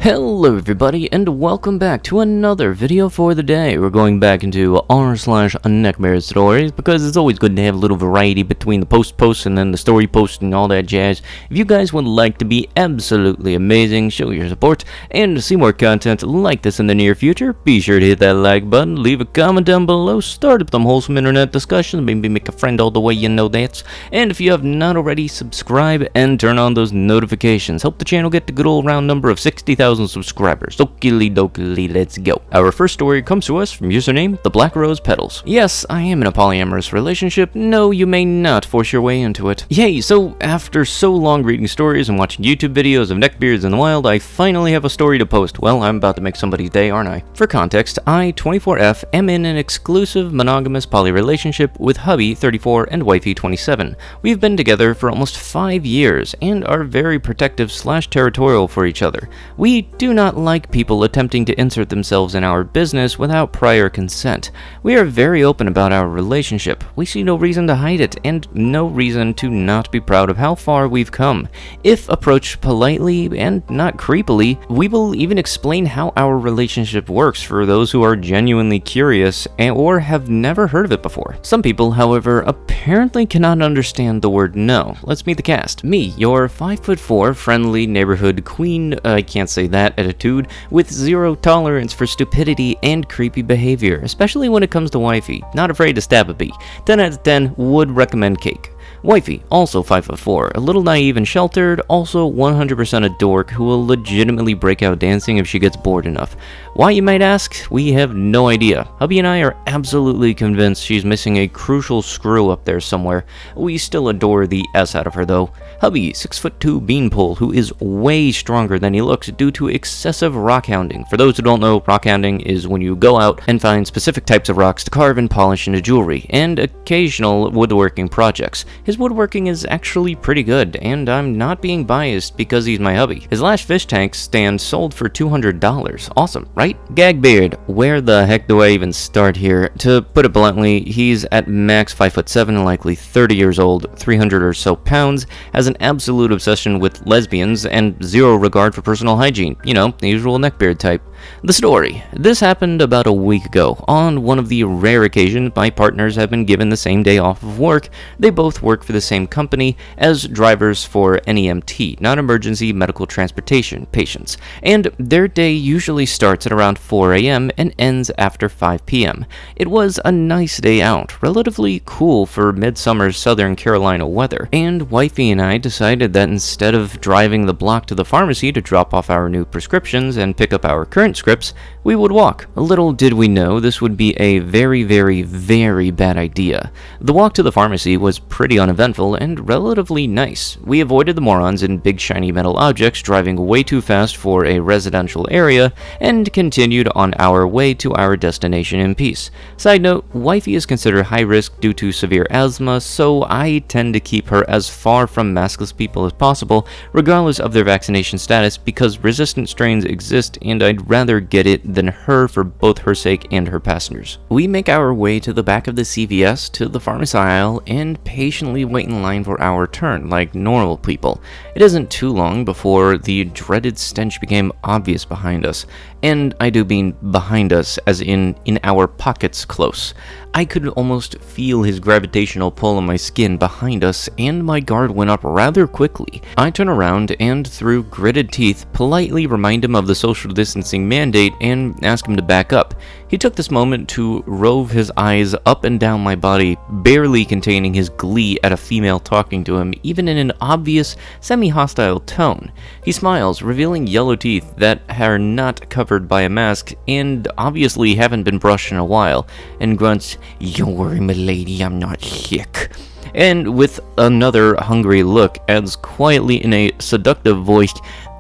Hello everybody, and welcome back to another video for the day. We're going back into r/neckbeardstories because it's always good to have a little variety between the posts and then the story posts and all that jazz. If you guys would like to be absolutely amazing, show your support, and to see more content like this in the near future, be sure to hit that like button, leave a comment down below, start up some wholesome internet discussions, maybe make a friend all the way, you know that. And if you have not already, subscribe and turn on those notifications. Help the channel get the good old round number of 60,000 subscribers. Okie dokie, let's go. Our first story comes to us from username The Black Rose Petals. Yes, I am in a polyamorous relationship. No, you may not force your way into it. Yay, so after so long reading stories and watching YouTube videos of neckbeards in the wild, I finally have a story to post. Well, I'm about to make somebody's day, aren't I? For context, I, 24F, am in an exclusive monogamous poly relationship with hubby, 34, and wifey, 27. We've been together for almost 5 years and are very protective / territorial for each other. We do not like people attempting to insert themselves in our business without prior consent. We are very open about our relationship. We see no reason to hide it, and no reason to not be proud of how far we've come. If approached politely and not creepily, we will even explain how our relationship works for those who are genuinely curious or have never heard of it before. Some people, however, apparently cannot understand the word no. Let's meet the cast. Me, your 5'4", friendly neighborhood queen, I can't say that attitude, with zero tolerance for stupidity and creepy behavior, especially when it comes to wifey. Not afraid to stab a bee. 10 out of 10 would recommend cake. Wifey, also 5'4", a little naive and sheltered, also 100% a dork who will legitimately break out dancing if she gets bored enough. Why, you might ask? We have no idea. Hubby and I are absolutely convinced she's missing a crucial screw up there somewhere. We still adore the S out of her though. Hubby, 6'2" beanpole, who is way stronger than he looks due to excessive rock hounding. For those who don't know, rock hounding is when you go out and find specific types of rocks to carve and polish into jewelry, and occasional woodworking projects. His woodworking is actually pretty good, and I'm not being biased because he's my hubby. His last fish tank stand sold for $200. Awesome, right? Gagbeard, where the heck do I even start here? To put it bluntly, he's at max 5'7" and likely 30 years old, 300 or so pounds, has an absolute obsession with lesbians, and zero regard for personal hygiene. You know, the usual neckbeard type. The story. This happened about a week ago. On one of the rare occasions my partners have been given the same day off of work. They both work for the same company as drivers for NEMT, non-emergency medical transportation patients, and their day usually starts at around 4 a.m. and ends after 5 p.m. It was a nice day out, relatively cool for midsummer Southern Carolina weather, and wifey and I decided that instead of driving the block to the pharmacy to drop off our new prescriptions and pick up our current scripts, we would walk. Little did we know this would be a very, very, very bad idea. The walk to the pharmacy was pretty uneventful and relatively nice. We avoided the morons in big shiny metal objects driving way too fast for a residential area and continued on our way to our destination in peace. Side note, wifey is considered high risk due to severe asthma, so I tend to keep her as far from maskless people as possible, regardless of their vaccination status, because resistant strains exist and I'd rather get it than her for both her sake and her passengers. We make our way to the back of the CVS to the pharmacy aisle and patiently wait in line for our turn like normal people. It isn't too long before the dreaded stench became obvious behind us, and I do mean behind us as in our pockets close. I could almost feel his gravitational pull on my skin behind us, and my guard went up rather quickly. I turn around and, through gritted teeth, politely remind him of the social distancing mandate and ask him to back up. He took this moment to rove his eyes up and down my body, barely containing his glee at a female talking to him, even in an obvious, semi-hostile tone. He smiles, revealing yellow teeth that are not covered by a mask and obviously haven't been brushed in a while, and grunts, "Don't worry, milady, I'm not sick." And with another hungry look, adds quietly in a seductive voice,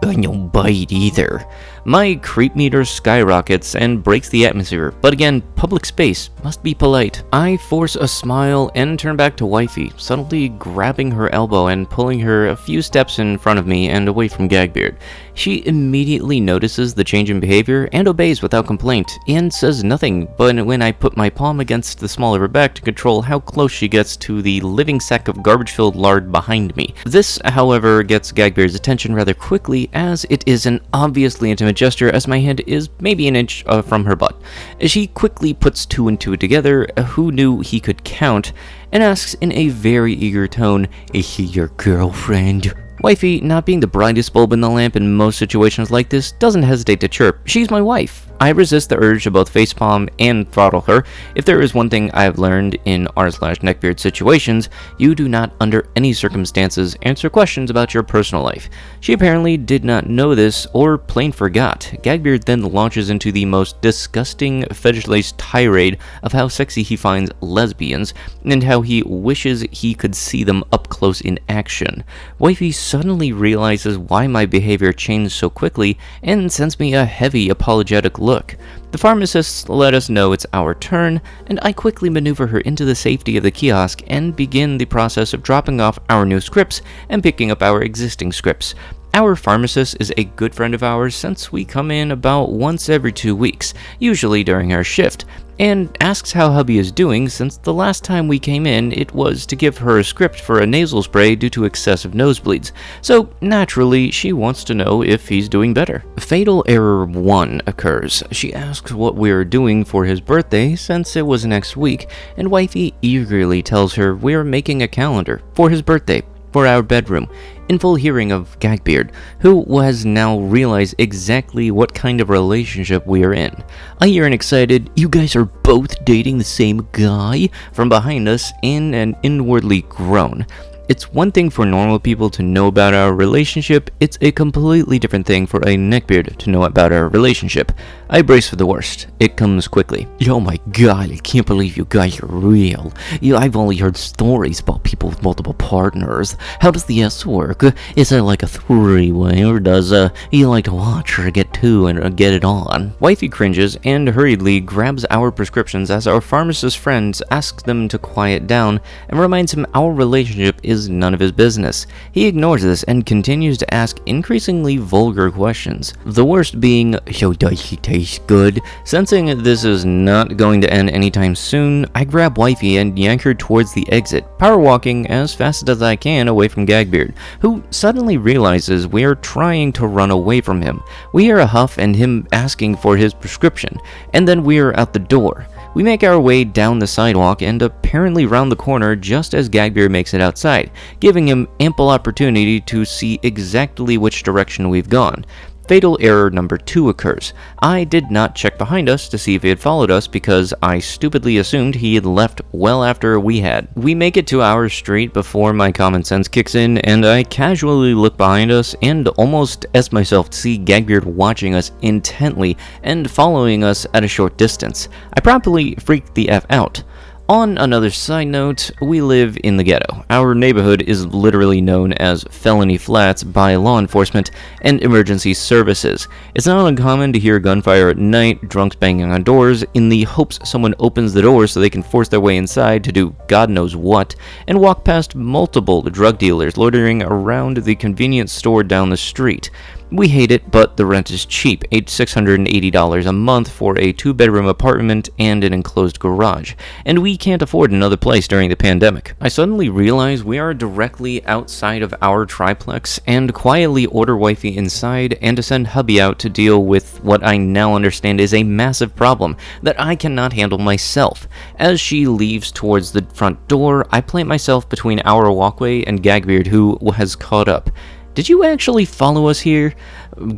"I don't bite either." My creep meter skyrockets and breaks the atmosphere, but again, public space, must be polite. I force a smile and turn back to wifey, subtly grabbing her elbow and pulling her a few steps in front of me and away from Gagbeard. She immediately notices the change in behavior and obeys without complaint, and says nothing but when I put my palm against the small of her back to control how close she gets to the living sack of garbage-filled lard behind me. This, however, gets Gagbeard's attention rather quickly, as it is an obviously intimate gesture, as my hand is maybe an inch from her butt. She quickly puts two and two together, who knew he could count, and asks in a very eager tone, "Is she your girlfriend?" Wifey, not being the brightest bulb in the lamp in most situations like this, doesn't hesitate to chirp, "She's my wife." I resist the urge to both facepalm and throttle her. If there is one thing I've learned in r/neckbeard situations, you do not under any circumstances answer questions about your personal life. She apparently did not know this, or plain forgot. Gagbeard then launches into the most disgusting fetish-laced tirade of how sexy he finds lesbians, and how he wishes he could see them up close in action. Wifey suddenly realizes why my behavior changed so quickly, and sends me a heavy apologetic look. The pharmacists let us know it's our turn, and I quickly maneuver her into the safety of the kiosk and begin the process of dropping off our new scripts and picking up our existing scripts. Our pharmacist is a good friend of ours since we come in about once every 2 weeks, usually during our shift, and asks how hubby is doing since the last time we came in it was to give her a script for a nasal spray due to excessive nosebleeds, so naturally she wants to know if he's doing better. Fatal error 1 occurs. She asks what we're doing for his birthday since it was next week, and wifey eagerly tells her we're making a calendar for his birthday for our bedroom, in full hearing of Gagbeard, who has now realized exactly what kind of relationship we are in. I hear an excited, "You guys are both dating the same guy?" from behind us, and an inwardly groan. It's one thing for normal people to know about our relationship, it's a completely different thing for a neckbeard to know about our relationship. I brace for the worst. It comes quickly. "Oh my god, I can't believe you guys are real. I've only heard stories about people with multiple partners. How does the S work? Is it like a three-way, or does you like to watch or get two and get it on?" Wifey cringes and hurriedly grabs our prescriptions as our pharmacist friends asks them to quiet down and reminds him our relationship is none of his business. He ignores this and continues to ask increasingly vulgar questions. The worst being, "So does he taste good?" Sensing this is not going to end anytime soon, I grab wifey and yank her towards the exit, power walking as fast as I can away from Gagbeard, who suddenly realizes we are trying to run away from him. We hear a huff and him asking for his prescription, and then we are out the door. We make our way down the sidewalk and apparently round the corner just as Gagbeard makes it outside, giving him ample opportunity to see exactly which direction we've gone. Fatal error number 2 occurs. I did not check behind us to see if he had followed us because I stupidly assumed he had left well after we had. We make it to our street before my common sense kicks in, and I casually look behind us and almost as myself to see Gagbeard watching us intently and following us at a short distance. I promptly freaked the F out. On another side note, we live in the ghetto. Our neighborhood is literally known as Felony Flats by law enforcement and emergency services. It's not uncommon to hear gunfire at night, drunks banging on doors, in the hopes someone opens the door so they can force their way inside to do God knows what, and walk past multiple drug dealers loitering around the convenience store down the street. We hate it, but the rent is cheap, $680 a month for a 2-bedroom apartment and an enclosed garage, and we can't afford another place during the pandemic. I suddenly realize we are directly outside of our triplex, and quietly order wifey inside and to send hubby out to deal with what I now understand is a massive problem that I cannot handle myself. As she leaves towards the front door, I plant myself between our walkway and Gagbeard, who has caught up. "Did you actually follow us here?"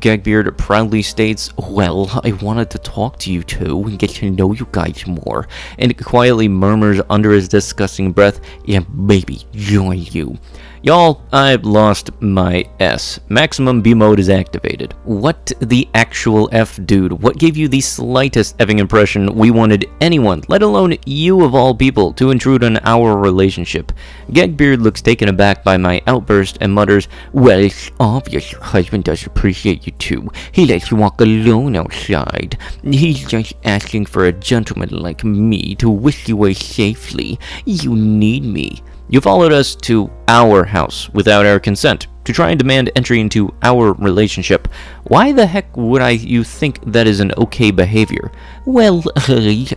Gagbeard proudly states, "Well, I wanted to talk to you two and get to know you guys more," and quietly murmurs under his disgusting breath, "Yeah, baby, join you." Y'all, I've lost my S. Maximum B mode is activated. What the actual F, dude? What gave you the slightest effing impression we wanted anyone, let alone you of all people, to intrude on our relationship? Gagbeard looks taken aback by my outburst and mutters, "Well, it's obvious your husband does appreciate you too. He lets you walk alone outside. He's just asking for a gentleman like me to whisk you away safely. You need me. You followed us to our house without our consent. to try and demand entry into our relationship. Why the heck would you think that is an okay behavior? Well,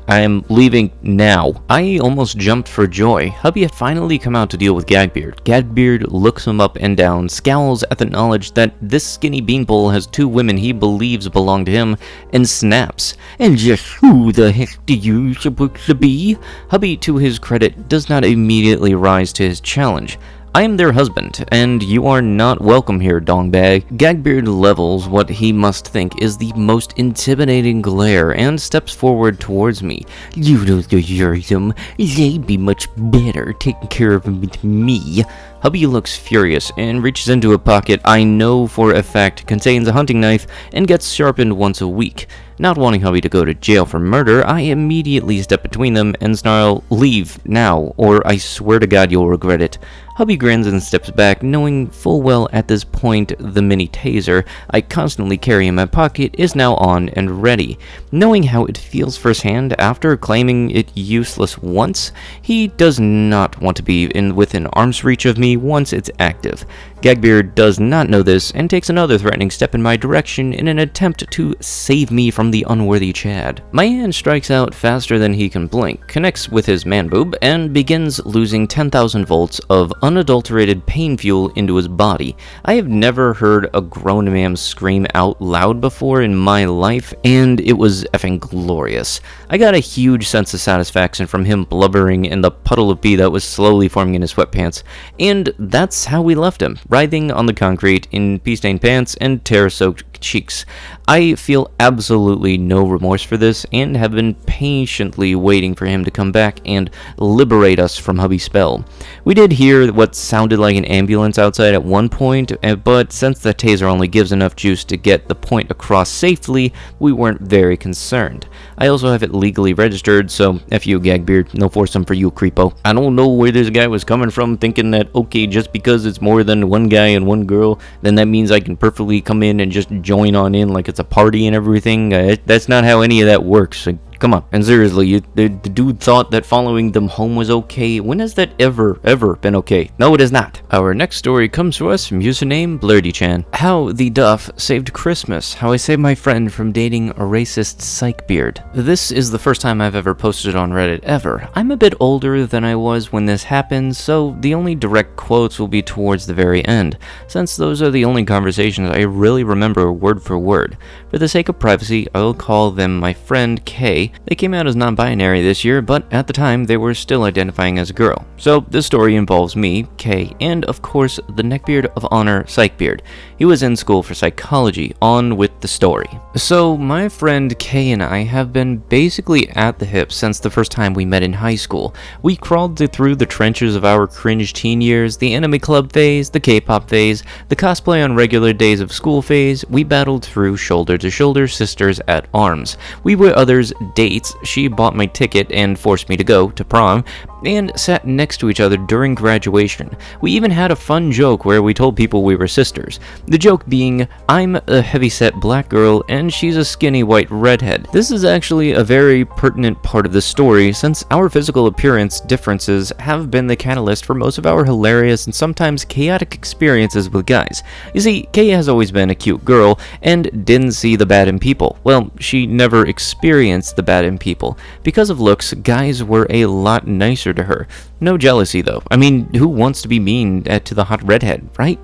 I'm leaving now. I almost jumped for joy. Hubby had finally come out to deal with Gagbeard. Gagbeard looks him up and down, scowls at the knowledge that this skinny beanpole has two women he believes belong to him, and snaps. And just who the heck do you supposed to be? Hubby, to his credit, does not immediately rise to his challenge. I am their husband, and you are not welcome here, dongbag. Gagbeard levels what he must think is the most intimidating glare and steps forward towards me. You don't deserve them. They'd be much better taking care of them with me. Hubby looks furious and reaches into a pocket I know for a fact contains a hunting knife and gets sharpened once a week. Not wanting Hubby to go to jail for murder, I immediately step between them and snarl, "Leave, now, or I swear to God you'll regret it." Hubby grins and steps back, knowing full well at this point the mini taser I constantly carry in my pocket is now on and ready. Knowing how it feels firsthand after claiming it useless once, he does not want to be within arm's reach of me once it's active. Gagbeard does not know this and takes another threatening step in my direction in an attempt to save me from the unworthy Chad. My hand strikes out faster than he can blink, connects with his man boob, and begins losing 10,000 volts of unadulterated pain fuel into his body. I have never heard a grown man scream out loud before in my life, and it was effing glorious. I got a huge sense of satisfaction from him blubbering in the puddle of pee that was slowly forming in his sweatpants, and that's how we left him, writhing on the concrete in pee-stained pants and tear-soaked cheeks. I feel absolutely no remorse for this and have been patiently waiting for him to come back and liberate us from Hubby's spell. We did hear what sounded like an ambulance outside at one point, but since the taser only gives enough juice to get the point across safely, we weren't very concerned. I also have it legally registered, so F you, Gagbeard, no foursome for you, creepo. I don't know where this guy was coming from, thinking that, okay, just because it's more than one guy and one girl, then that means I can perfectly come in and just join on in like it's a party and everything. That's not how any of that works. Come on. And seriously, the dude thought that following them home was okay. When has that ever been okay? No, it is not. Our next story comes to us from username Blurdy-chan. How the Duff saved Christmas. How I saved my friend from dating a racist psych beard. This is the first time I've ever posted on Reddit ever. I'm a bit older than I was when this happened, so the only direct quotes will be towards the very end, since those are the only conversations I really remember word for word. For the sake of privacy, I will call them my friend K. They came out as non-binary this year, but at the time they were still identifying as a girl. So this story involves me, Kay, and of course the neckbeard of honor, Psychbeard. He was in school for psychology. On with the story. So my friend Kay and I have been basically at the hip since the first time we met in high school. We crawled through the trenches of our cringe teen years, the anime club phase, the K-pop phase, the cosplay on regular days of school phase. We battled through shoulder to shoulder sisters at arms. We were others' dates. She bought my ticket and forced me to go to prom, and sat next to each other during graduation. We even had a fun joke where we told people we were sisters. The joke being, I'm a heavyset black girl and she's a skinny white redhead. This is actually a very pertinent part of the story, since our physical appearance differences have been the catalyst for most of our hilarious and sometimes chaotic experiences with guys. You see, Kay has always been a cute girl and didn't see the bad in people. Well, she never experienced the bad in people. Because of looks, guys were a lot nicer to her. No jealousy though. I mean, who wants to be mean to the hot redhead, right?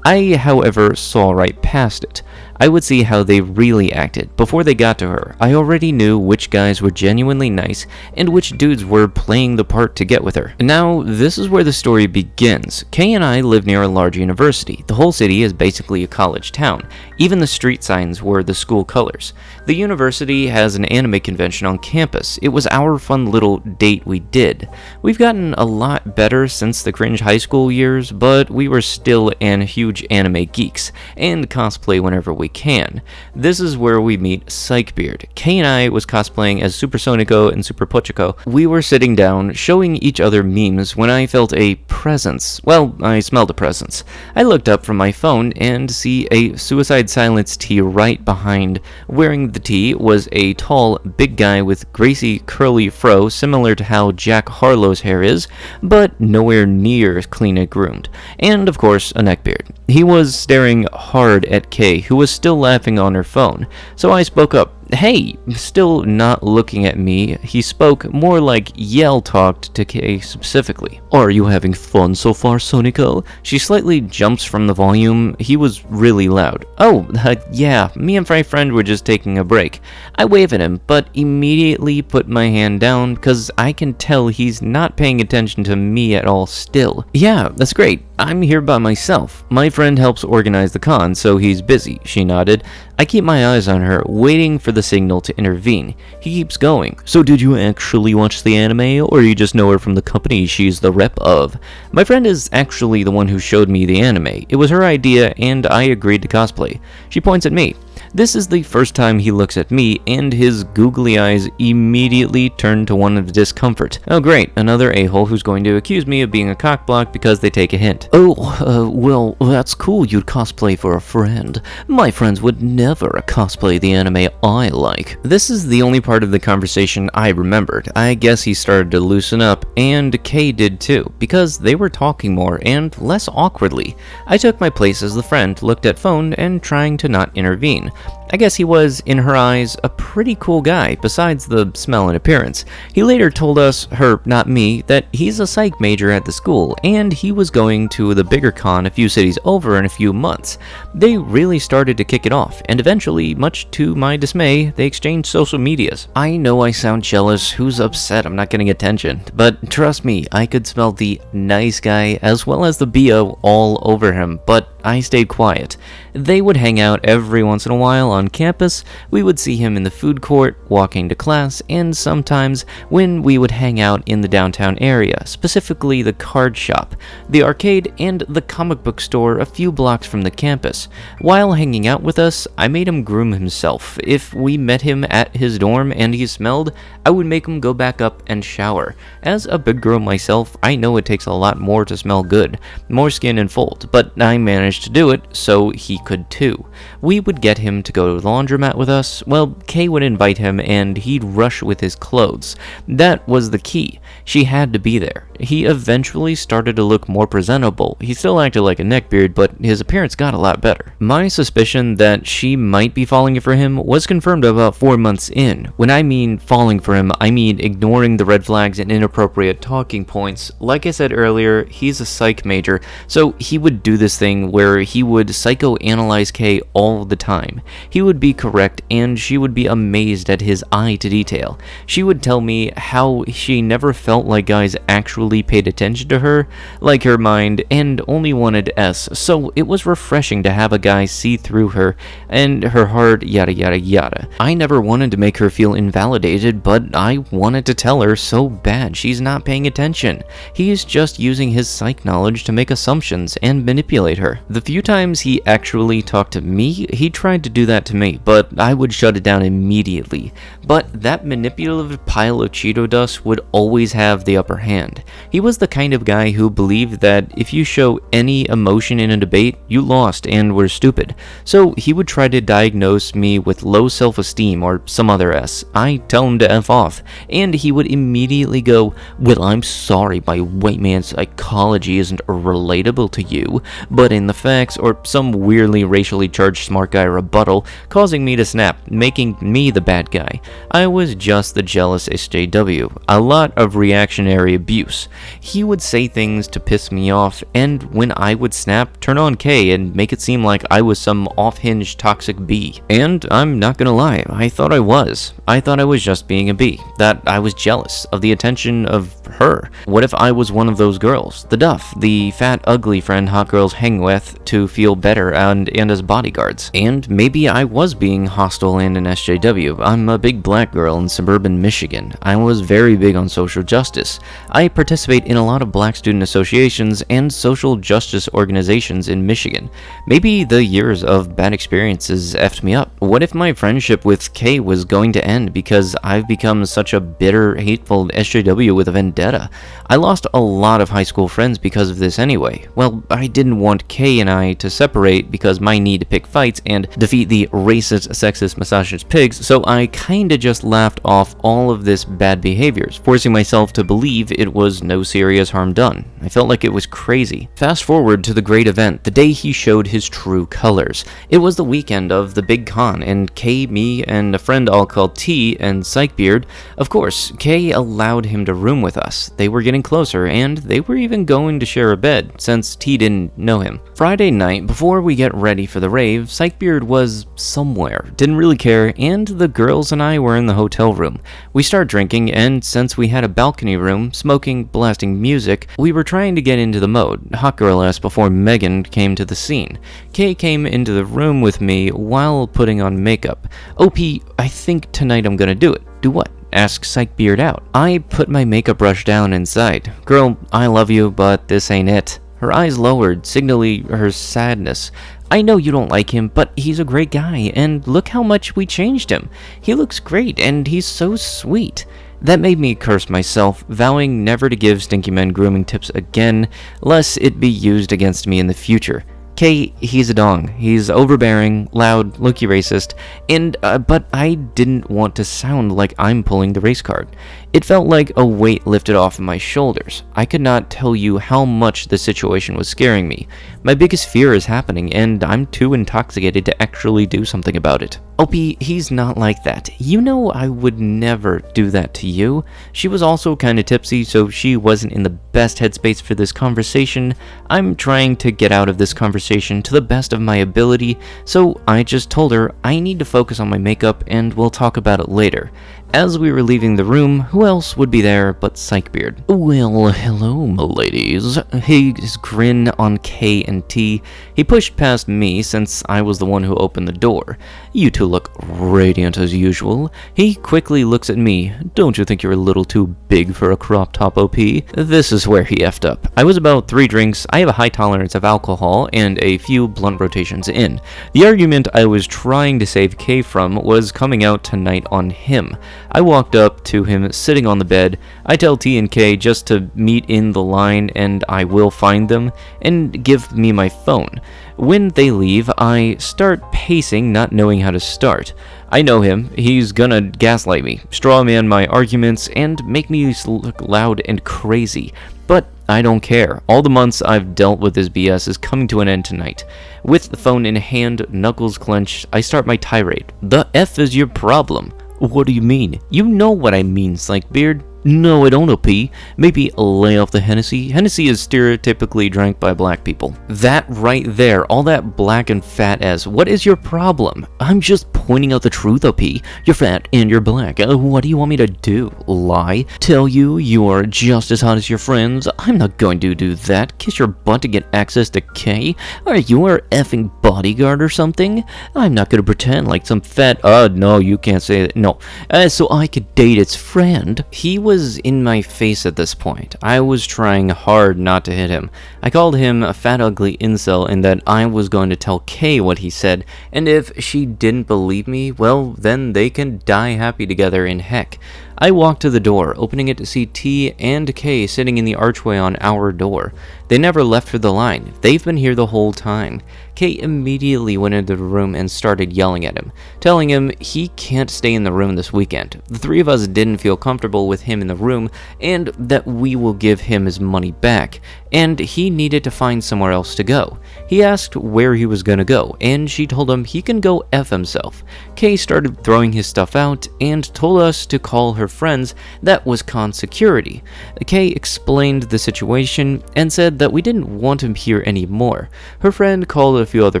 I, however, saw right past it. I would see how they really acted. Before they got to her, I already knew which guys were genuinely nice and which dudes were playing the part to get with her. Now, this is where the story begins. Kay and I live near a large university. The whole city is basically a college town. Even the street signs were the school colors. The university has an anime convention on campus. It was our fun little date we did. We've gotten a lot better since the cringe high school years, but we were still huge anime geeks, and cosplay whenever we can. This is where we meet Psychbeard. Kay and I was cosplaying as Super Sonico and Super Pochico. We were sitting down, showing each other memes, when I felt a presence. Well, I smelled a presence. I looked up from my phone and see a Suicide Silence tee right behind. Wearing the tee was a tall, big guy with greasy, curly fro, similar to how Jack Harlow's hair is, but nowhere near as clean and groomed. And, of course, a neckbeard. He was staring hard at Kay, who was still laughing on her phone, so I spoke up. Hey, still not looking at me, he spoke more like Yell talked to Kay specifically. Are you having fun so far, Sonico? She slightly jumps from the volume. He was really loud. Oh, yeah, me and my friend were just taking a break. I wave at him, but immediately put my hand down because I can tell he's not paying attention to me at all still. Yeah, that's great. I'm here by myself. My friend helps organize the con, so he's busy, she nodded. I keep my eyes on her, waiting for the signal to intervene. He keeps going. So did you actually watch the anime, or you just know her from the company she's the rep of? My friend is actually the one who showed me the anime. It was her idea, and I agreed to cosplay. She points at me. This is the first time he looks at me, and his googly eyes immediately turn to one of discomfort. Oh great, another a-hole who's going to accuse me of being a cockblock because they take a hint. Oh, well, that's cool you'd cosplay for a friend. My friends would never cosplay the anime I like. This is the only part of the conversation I remembered. I guess he started to loosen up, and Kay did too, because they were talking more and less awkwardly. I took my place as the friend, looked at phone, and trying to not intervene. I guess he was, in her eyes, a pretty cool guy, besides the smell and appearance. He later told us, not me, that he's a psych major at the school, and he was going to the bigger con a few cities over in a few months. They really started to kick it off, and eventually, much to my dismay, they exchanged social medias. I know I sound jealous, who's upset I'm not getting attention, but trust me, I could smell the nice guy as well as the BO all over him, but I stayed quiet. They would hang out every once in a while on campus, we would see him in the food court, walking to class, and sometimes when we would hang out in the downtown area, specifically the card shop, the arcade, and the comic book store a few blocks from the campus. While hanging out with us, I made him groom himself. If we met him at his dorm and he smelled, I would make him go back up and shower. As a big girl myself, I know it takes a lot more to smell good, more skin and fold, but I managed to do it, so he could too. We would get him to go to the laundromat with us. Well, Kay would invite him and he'd rush with his clothes. That was the key. She had to be there. He eventually started to look more presentable. He still acted like a neckbeard, but his appearance got a lot better. My suspicion that she might be falling for him was confirmed about 4 months in. When I mean falling for him, I mean ignoring the red flags and inappropriate talking points. Like I said earlier, he's a psych major, so he would do this thing where he would psychoanalyze Kay all the time. He would be correct, and she would be amazed at his eye to detail. She would tell me how she never felt like guys actually paid attention to her, like her mind, and only wanted S, so it was refreshing to have a guy see through her and her heart, yada yada yada. I never wanted to make her feel invalidated, but I wanted to tell her so bad she's not paying attention. He's just using his psych knowledge to make assumptions and manipulate her. The few times he actually talked to me, he tried to do that to me, but I would shut it down immediately. But that manipulative pile of Cheeto dust would always have the upper hand. He was the kind of guy who believed that if you show any emotion in a debate, you lost and were stupid. So he would try to diagnose me with low self-esteem or some other S. I tell him to F off, and he would immediately go, well, I'm sorry my white man's psychology isn't relatable to you, but in the facts, or some weirdly racially charged smart guy rebuttal, causing me to snap, making me the bad guy. I was just the jealous SJW. A lot of reactionary abuse. He would say things to piss me off, and when I would snap, turn on K and make it seem like I was some off-hinged toxic B. And I'm not gonna lie, I thought I was. I thought I was just being a B. That I was jealous of the attention of her. What if I was one of those girls? The duff, the fat, ugly friend hot girls hang with to feel better and as bodyguards. And maybe I was being hostile and an SJW. I'm a big black girl in suburban Michigan. I was very big on social justice. I participate in a lot of black student associations and social justice organizations in Michigan. Maybe the years of bad experiences effed me up. What if my friendship with Kay was going to end because I've become such a bitter, hateful SJW with a vendetta? vendetta. I lost a lot of high school friends because of this anyway. Well, I didn't want Kay and I to separate because my need to pick fights and defeat the racist, sexist, misogynist pigs, so I kinda just laughed off all of this bad behaviors, forcing myself to believe it was no serious harm done. I felt like it was crazy. Fast forward to the great event, the day he showed his true colors. It was the weekend of the big con, and Kay, me, and a friend all called T and Psychbeard. Of course, Kay allowed him to room with us. They were getting closer, and they were even going to share a bed, since T didn't know him. Friday night, before we get ready for the rave, Psychbeard was somewhere, didn't really care, and the girls and I were in the hotel room. We start drinking, and since we had a balcony room, smoking, blasting music, we were trying to get into the mode, hot girl-esque, before Megan came to the scene. Kay came into the room with me while putting on makeup. OP, I think tonight I'm gonna do it. Do what? Asked Psychbeard out. I put my makeup brush down inside. Girl, I love you, but this ain't it. Her eyes lowered, signaling her sadness. I know you don't like him, but he's a great guy, and look how much we changed him. He looks great, and he's so sweet. That made me curse myself, vowing never to give stinky men grooming tips again, lest it be used against me in the future. Kay, he's a dong. He's overbearing, loud, low-key racist, and, but I didn't want to sound like I'm pulling the race card. It felt like a weight lifted off of my shoulders. I could not tell you how much the situation was scaring me. My biggest fear is happening, and I'm too intoxicated to actually do something about it. Opie, he's not like that. You know I would never do that to you. She was also kinda tipsy, so she wasn't in the best headspace for this conversation. I'm trying to get out of this conversation to the best of my ability, so I just told her I need to focus on my makeup and we'll talk about it later. As we were leaving the room, who else would be there but Psychbeard? Well, hello, my ladies. His grin on K and T. He pushed past me since I was the one who opened the door. You two look radiant as usual. He quickly looks at me. Don't you think you're a little too big for a crop top, OP? This is where he effed up. I was about 3 drinks. I have a high tolerance of alcohol and a few blunt rotations in. The argument I was trying to save K from was coming out tonight on him. I walked up to him sitting on the bed. I tell T and K just to meet in the line and I will find them and give me my phone. When they leave, I start pacing, not knowing how to start. I know him. He's gonna gaslight me, strawman my arguments, and make me look loud and crazy. But I don't care. All the months I've dealt with this BS is coming to an end tonight. With the phone in hand, knuckles clenched, I start my tirade. The F is your problem? What do you mean? You know what I mean, Psychbeard. No, I don't, OP. Maybe lay off the Hennessy. Hennessy is stereotypically drank by black people. That right there, all that black and fat ass. What is your problem? I'm just pointing out the truth, OP. You're fat and you're black. What do you want me to do? Lie? Tell you you're just as hot as your friends? I'm not going to do that. Kiss your butt to get access to K? Are you our effing bodyguard or something? I'm not gonna pretend like some fat, no, you can't say that. No. So I could date its friend. He was in my face at this point. I was trying hard not to hit him. I called him a fat ugly incel and that I was going to tell Kay what he said, and if she didn't believe me, well, then they can die happy together in heck. I walked to the door, opening it to see T and K sitting in the archway on our door. They never left for the line. They've been here the whole time. K immediately went into the room and started yelling at him, telling him he can't stay in the room this weekend. The 3 of us didn't feel comfortable with him in the room, and that we will give him his money back, and he needed to find somewhere else to go. He asked where he was gonna go, and she told him he can go F himself. K started throwing his stuff out, and told us to call her friends that was con security. Kay explained the situation, and said that we didn't want him here anymore. Her friend called a few other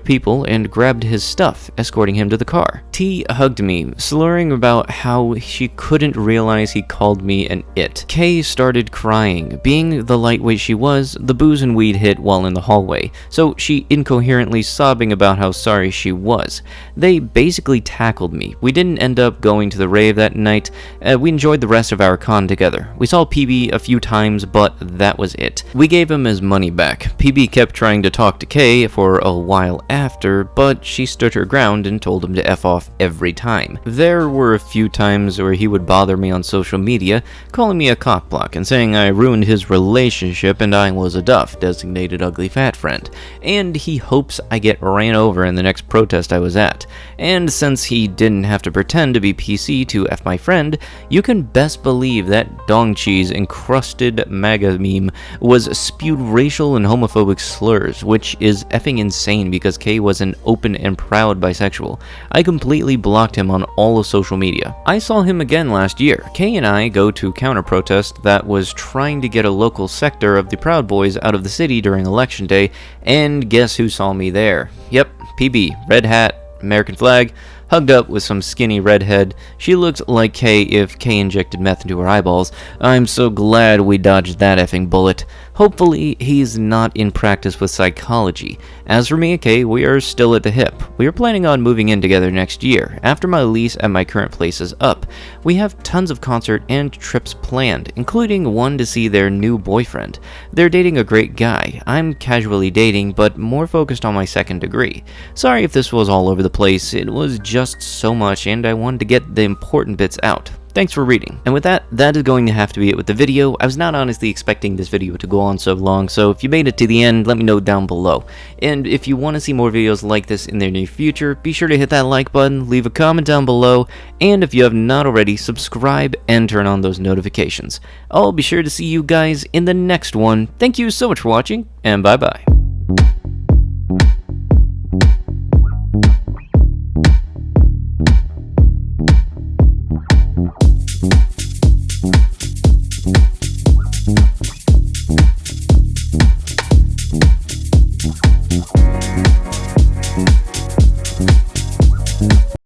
people and grabbed his stuff, escorting him to the car. T hugged me, slurring about how she couldn't realize he called me an it. Kay started crying. Being the lightweight she was, the booze and weed hit while in the hallway, so she incoherently sobbing about how sorry she was. They basically tackled me. We didn't end up going to the rave that night. We enjoyed the rest of our con together. We saw PB a few times, but that was it. We gave him his money back. PB kept trying to talk to Kay for a while after, but she stood her ground and told him to F off every time. There were a few times where he would bother me on social media, calling me a cockblock and saying I ruined his relationship and I was a duff, designated ugly fat friend, and he hopes I get ran over in the next protest I was at. And since he didn't have to pretend to be PC to F my friend, you can best believe that dong cheese encrusted MAGA meme was spewed racial and homophobic slurs, which is effing insane because Kay was an open and proud bisexual. I completely blocked him on all of social media. I saw him again last year. Kay and I go to counter-protest that was trying to get a local sector of the Proud Boys out of the city during election day, and guess who saw me there? Yep, PB, red hat, American flag, hugged up with some skinny redhead. She looked like Kay if Kay injected meth into her eyeballs. I'm so glad we dodged that effing bullet. Hopefully, he's not in practice with psychology. As for me and Kay, we are still at the hip. We are planning on moving in together next year, after my lease at my current place is up. We have tons of concert and trips planned, including one to see their new boyfriend. They're dating a great guy. I'm casually dating, but more focused on my second degree. Sorry if this was all over the place, it was just so much and I wanted to get the important bits out. Thanks for reading. And with that, that is going to have to be it with the video. I was not honestly expecting this video to go on so long, so if you made it to the end, let me know down below. And if you want to see more videos like this in the near future, be sure to hit that like button, leave a comment down below, and if you have not already, subscribe and turn on those notifications. I'll be sure to see you guys in the next one. Thank you so much for watching, and bye-bye.